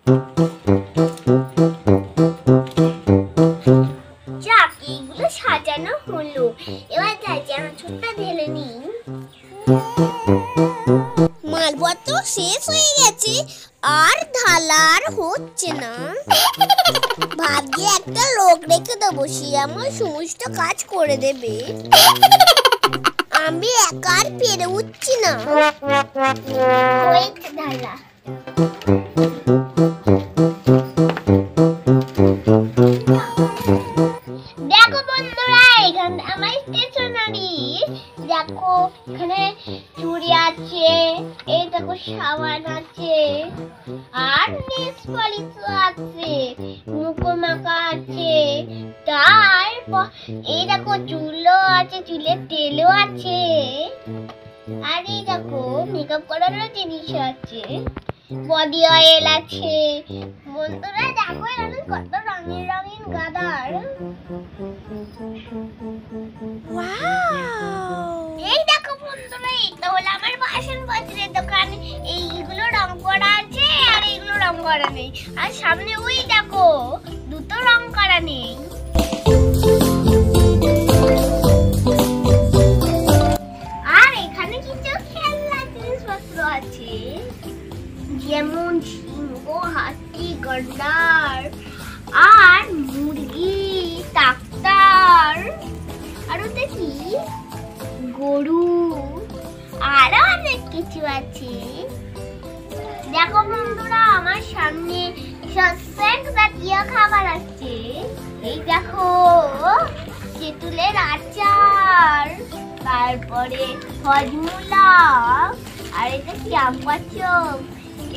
যাক, এইগুলো সাজানো হলো। এবার যাই চানাচুরটা ঢেলে নিই। মালপত্র শেষ হয়ে গেছে, আর ঢালার হচ্ছে না। ভাগ্যে একটা লোক রেখে দেবো, সে আমার সমস্ত কাজ করে দেবে। আমি একা আর পেরে উঠছি না। হয়েছে ঢালা। দেখো বন্ধুরা, এখানে আমার স্টেশনারি। দেখো এখানে চুড়ি আছে, এই দেখো সাবান আছে, আর নেস পলিশ আছে, মুখো মাখা আছে, তারপর এই দেখো চুলও আছে, চুলের তেলও আছে, আর এই দেখো মেকআপ করারও জিনিস আছে, বডি অয়েল আছে। বন্ধুরা দেখো এখানে কত রঙিন রঙিন গাদার। এই দেখো বন্ধুরা, এটা হলো আমার বাসনপত্রের দোকান। এইগুলো রং করা আছে আর এইগুলো রং করা নেই। আর সামনে ওই দেখো দুটো রং করা নেই। আর এখানে কিছু খেলনা জিনিসপত্র আছে, যেমন সিংহ, হাতি, গন্ডার, আর মুরগি, ডাক্তার, আর ওটা কি গরু, আরো অনেক কিছু আছে। দেখো বন্ধুরা, আমার সামনে সসেক জাতীয় খাবার আছে। এই দেখো তেঁতুলের আচার, তারপরে হজমুলা, আর এটা কি আম পাচক,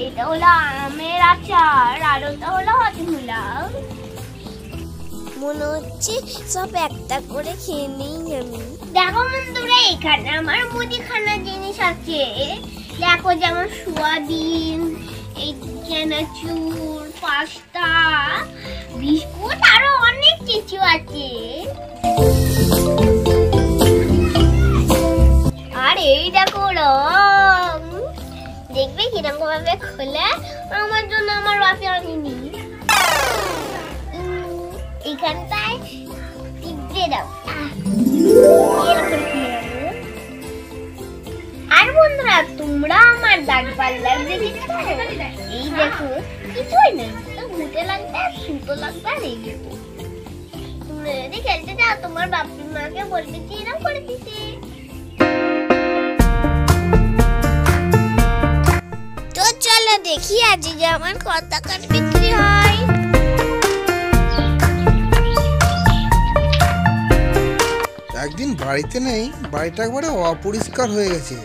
এটা হলো আমের আচার, আর ওটা হলো হজমুলা। মনে হচ্ছে সব একটা করে খেয়ে নেই আমি। দেখো বন্ধুরা, এখানে আমার মুদিখানা জিনিস আছে। দেখো যেমন সোয়াবিন, এই চানাচুর, পাস্তা, বিস্কুট, আরো অনেক কিছু আছে। আর এই দেখো রং, দেখবে কিরকম ভাবে খোলে। আমার জন্য আমার বাপি আনিনি। এখানটায় টিপে দাও। আর বন্ধুরা, তোমরা আমার দাড়ি পাল্লার দেখেছো? এই দেখো কিছুই নেই, মুটে লাগবে আর সুতো লাগবে আর এই দেখো। তোমরা যদি খেলতে চাও তোমার বাপি মাকে বলবে যে এরকম করে দিতে। তো চলো দেখি আজ যে আমার কত টাকা বিক্রি হয়। একদিন বাড়িতে নেই, বাড়িটা একবারে অপরিষ্কার হয়ে গেছে।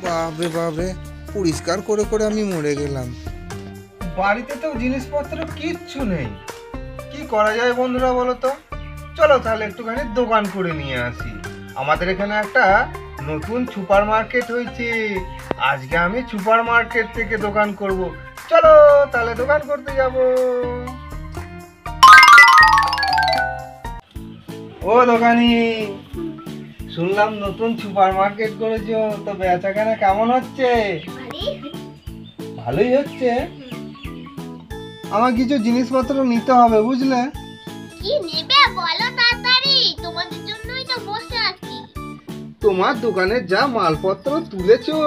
বাপরে বাপরে, পরিষ্কার করে করে আমি মরে গেলাম। বাড়িতে তো জিনিসপত্র কিচ্ছু নেই, কি করা যায় বন্ধুরা বলো তো? চলো তাহলে একটুখানি দোকান করে নিয়ে আসি। আমাদের এখানে একটা নতুন সুপার মার্কেট হয়েছে, আজকে আমি সুপার মার্কেট থেকে দোকান করব। চলো তাহলে দোকান করতে যাব। ও দোকানি, শুনলাম নতুন সুপার মার্কেট করেছো, তো বেচাকেনা কেমন হচ্ছে? ভালোই হচ্ছে। আমার কিছু জিনিসপত্র নিতে হবে বুঝলে। কি নেবে বলো তাড়াতাড়ি, তোমাদের জন্যই তো বসে আছি। তোমার দোকানে যা মালপত্র তুলেছো,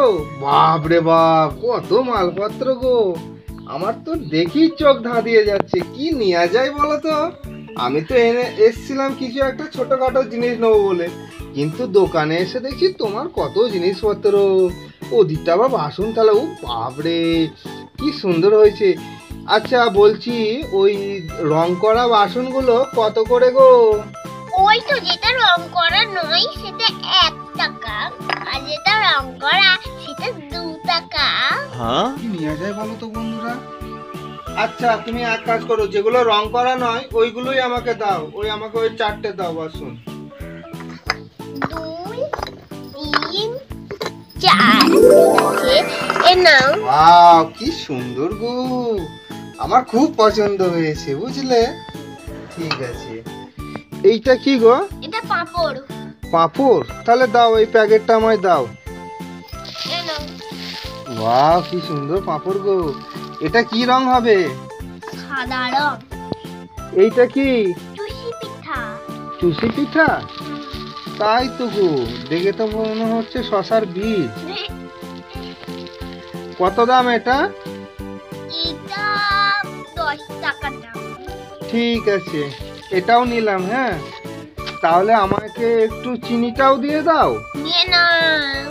বাপ রে বাপ, কত মালপত্র গো! আমার তো দেখি চোখ ধাঁধিয়ে যাচ্ছে। কি নেওয়া যায় বলো তো? আমি তো এসছিলাম কিছু একটা ছোটখাটো জিনিস নেবো বলে, কিন্তু দোকানে এসে দেখি তোমার কত জিনিসপত্র। ওদিকটা আবার বাসন থালা, ও বাপরে কি সুন্দর হয়েছে। আচ্ছা বলছি, ওই রং করা বাসনগুলো কত করে গো? ওই তো যেটা রং করা নয় সেটা 1 টাকা, আর যেটা রং করা সেটা 2 টাকা। কি নেওয়া যায় বলো তো বন্ধুরা? আচ্ছা তুমি এক কাজ করো, যেগুলো রং করা নয় ওইগুলোই আমাকে দাও। আমাকে ওই 4টে দাও বাসন। 2 3 4 এ নাও। ওয়াও, কি সুন্দর গো, আমার খুব পছন্দ হয়েছে বুঝলে। ঠিক আছে, এইটা কি গো? এটা পাপড়। পাঁপড়? তাহলে দাও, এই প্যাকেটটা আমায় দাও। এ নাও। ওয়াও, কি সুন্দর পাঁপড় গো। এটা কি রং হবে? অসাধারণ। এইটা কি? চুষি পিঠা। চুষি পিঠা? তাই তো গো, দেখে তো মনে হচ্ছে শশার বীজ। কত দাম এটা? এটা 10 টাকা দাম। ঠিক আছে, এটাও নিলাম। হ্যাঁ, তাহলে আমাকে একটু চিনিটাও দিয়ে দাও। নিয়ে নাও।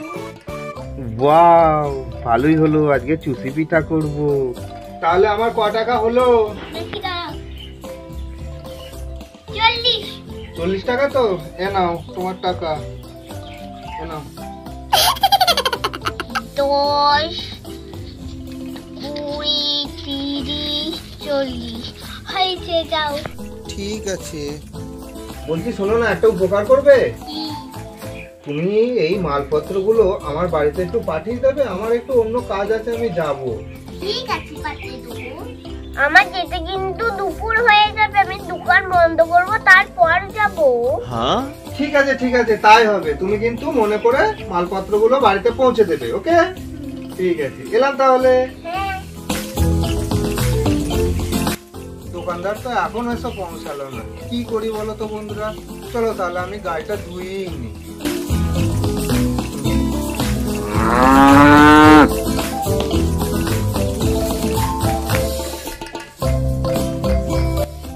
ওয়াও, ভালোই হলো, আজকে চুষি পিঠা করব। তাহলে আমার ক টাকা হলো? দেখি দাও। 40। 40 টাকা তো? এ নাও তোমার টাকা, এ নাও। 10, 20, 30, 40 হয়েছে, যাও। ঠিক আছে। বলছি শোনো না, একটা উপকার করবে? তুমি এই মালপত্রগুলো আমার বাড়িতে একটু পাঠিয়ে দেবে, আমার একটু অন্য কাজ আছে, আমি যাব। ঠিক আছে, পাঠিয়ে দেবো। আমার যেতে কিন্তু দুপুর হয়ে যাবে, আমি দোকান বন্ধ করব, তারপর যাব। হ্যাঁ, ঠিক আছে ঠিক আছে, তাই হবে। তুমি কিন্তু মনে করে মালপত্রগুলো বাড়িতে পৌঁছে দেবে, ওকে? ঠিক আছে, এলাম তাহলে। হ্যাঁ। দোকানদার তো এখন এসব পৌঁছালো না, কি করি বলো তো বন্ধুরা? চলো তাহলে আমি গাড়িটা ধুয়েই নিই।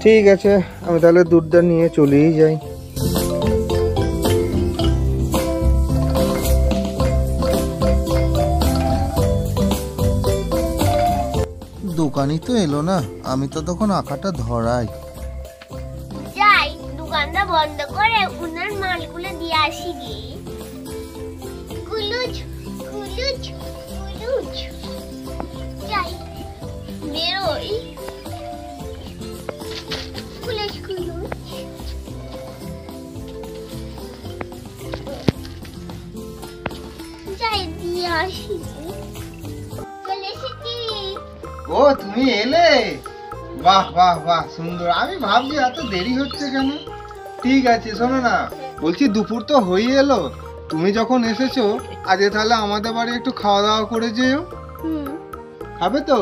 ঠিক আছে, আমি তাহলে দুধটা নিয়ে চলেই যাই। দোকানই তো এলো না, আমি তো তখন আঁকাটা ধরাই। যাই, দোকানটা বন্ধ করে উনার মালগুলো দিয়ে আসি গে। কুলুচ কুলুচ কুলুচ। যাই, বেরোই। কুলুচ কুলুচ। যাই, দিয়ে আসি। চলে এসেছি। ও, তুমি এলে? বাহ বাহ বাহ, সুন্দর। আমি ভাবছি এত দেরি হচ্ছে কেন। ঠিক আছে, শোনো না, বলছি দুপুর তো হয়ে এলো, তুমি যখন এসেছো আজকে তাহলে আমাদের বাড়ি একটু খাওয়া দাওয়া করে যেও। খাবে তো?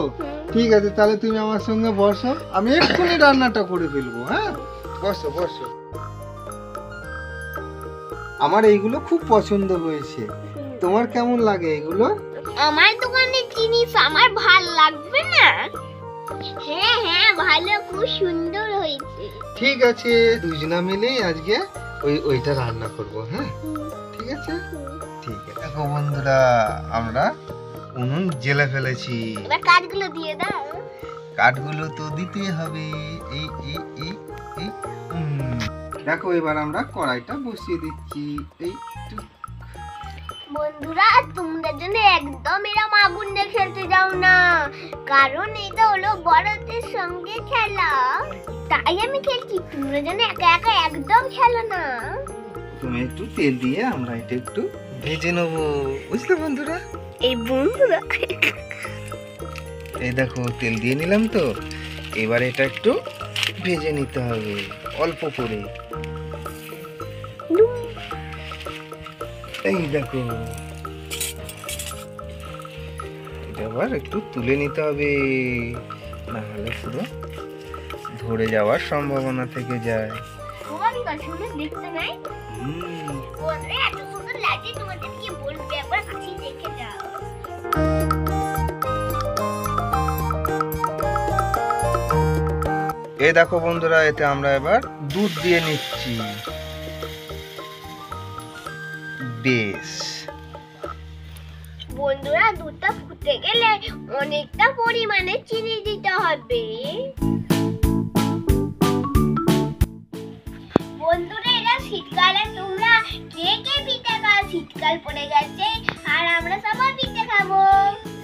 ঠিক আছে, তাহলে তুমি আমার সঙ্গে বসো, আমি এক্ষুনি রান্নাটা করে ফেলবো। হ্যাঁ, বসো বসো। আমার এইগুলো খুব পছন্দ হয়েছে, তোমার কেমন লাগে এগুলো? আমার দোকানের জিনিস আমার ভাল লাগবে না? হ্যাঁ হ্যাঁ, ভালো, খুব সুন্দর হয়েছে। ঠিক আছে, দুজনা মিলেই আজকে ওইটা রান্না করব। হ্যাঁ, ঠিক আছে ঠিক আছে। দেখো বন্ধুরা, আমরা উনুন জ্বেলে ফেলেছি। এবার কাঠগুলো দিয়ে দাও। কাঠগুলো তো দিতে হবে। এই এই এই এই দেখো, এবার আমরা কড়াইটা বসিয়ে দিচ্ছি। এই বন্ধুরা, তোমরা জন্য একদম এরকম আগুন দিয়ে খেলতে যাও না, কারণ এটা হলো বড়দের সঙ্গে খেলা, তাই আমি খেলছি। তোমরা জন্য একা একা একদম খেলো না। তুমি একটু তেল দিয়ে আমরা এটা একটু ভেজে নেবো, বুঝলে বন্ধুরা? এই বন্ধুরা, এই দেখো তেল দিয়ে নিলাম তো, এবার এটা একটু ভেজে নিতে হবে অল্প করে। এই দেখো, এটা আবার একটু তুলে নিতে হবে, না হলে পুরো ধরে যাওয়ার সম্ভাবনা থেকে যায়। দেখতে নাই বন্ধুরা, এত সুন্দর লাগে, তোমাদের কি বলবো, একবার কাছে দেখে যাও। এই দেখো বন্ধুরা, এতে আমরা এবার দুধ দিয়ে নিচ্ছি। বেশ বন্ধুরা, দুধটা ফুটে গেলে অনেকটা পরিমাণে চিনি দিতে হবে। বন্ধুরা, এটা শীতকালে তোমরা কে কে পিঠে খাও? শীতকাল পড়ে গেছে আর আমরা সবাই পিঠে খাবো।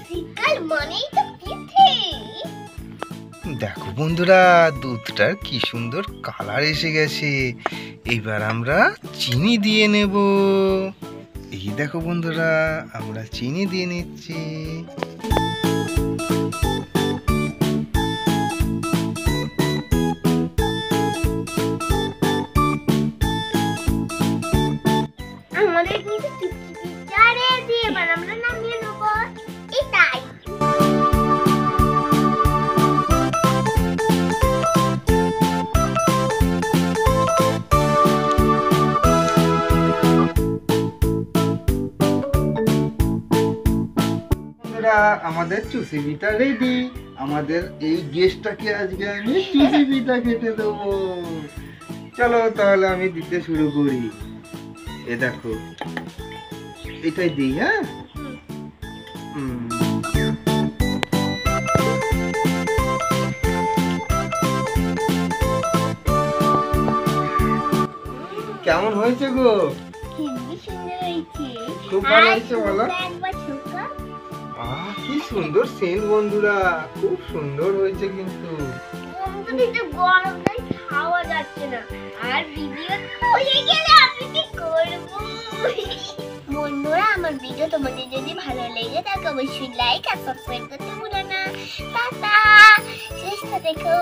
শীতকাল মানেই তো পিঠে। দেখো বন্ধুরা, দুধটার কি সুন্দর কালার এসে গেছে। এইবার আমরা চিনি দিয়ে নেব। এই দেখো বন্ধুরা, আমরা চিনি দিয়ে নিচ্ছি। আমাদের কিন্তু পিঠা রেডি, এবার আমরা নামিয়ে নেব। এটাই আমাদের চুষি পিঠা রেডি। আমাদের এই গেস্টটাকে আজকে আমি চুষি পিঠা খেতে দেবো। চলো তাহলে আমি দিতে শুরু করি। এ দেখো, এটাই দিই। হ্যাঁ, কেমন হয়েছে গো? হেব্বি সুন্দর হয়েছে। খুব ভালো হয়েছে বলো। একবার ছোকা। কি সুন্দর সেন্ট বন্ধুরা, খুব সুন্দর হয়েছে কিন্তু। বন্ধুদের গরম নাই, খাওয়া যাচ্ছে না। আর ভিডিও হয়ে গেলে আমি কি করব? বন্ধুরা, আমার ভিডিও তোমাদের যদি ভালো লেগে থাকে অবশ্যই লাইক আর সাবস্ক্রাইব করতে ভুলো না। টাটা, শেষটা দেখো।